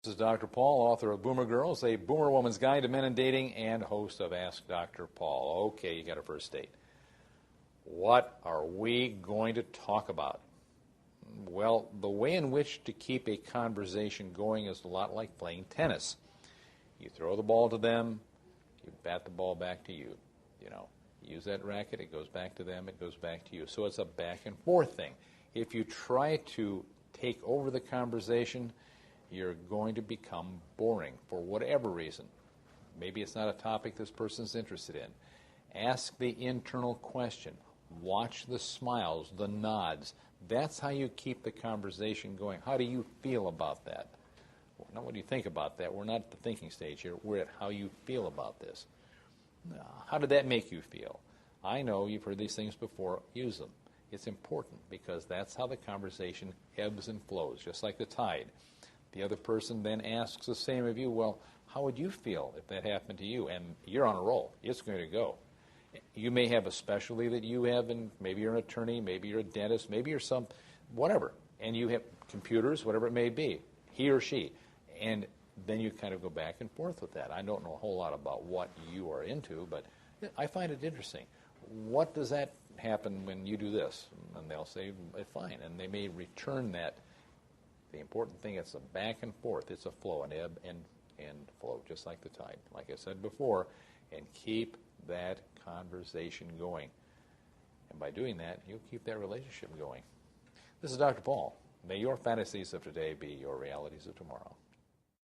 This is Dr. Paul, author of Boomer Girls, a Boomer Woman's Guide to Men and Dating, and host of Ask Dr. Paul. Okay, you got a first date. What are we going to talk about? Well, the way in which to keep a conversation going is a lot like playing tennis. You throw the ball to them, you bat the ball back to you. You know, use that racket, it goes back to them, it goes back to you. So it's a back and forth thing. If you try to take over the conversation, you're going to become boring for whatever reason. Maybe it's not a topic this person's interested in. Ask the internal question. Watch the smiles, the nods. That's how you keep the conversation going. How do you feel about that? Well, not what do you think about that. We're not at the thinking stage here. We're at how you feel about this. How did that make you feel? I know you've heard these things before. Use them. It's important because that's how the conversation ebbs and flows, just like the tide. The other person then asks the same of you, well, how would you feel if that happened to you? And you're on a roll. It's going to go. You may have a specialty that you have, and maybe you're an attorney, maybe you're a dentist, maybe you're some, whatever. And you have computers, whatever it may be, he or she. And then you kind of go back and forth with that. I don't know a whole lot about what you are into, but I find it interesting. What does that happen when you do this? And they'll say, fine. And they may return that. The important thing, it's a back and forth. It's a flow, an ebb and flow, just like the tide. Like I said before, and keep that conversation going. And by doing that, you'll keep that relationship going. This is Dr. Paul. May your fantasies of today be your realities of tomorrow.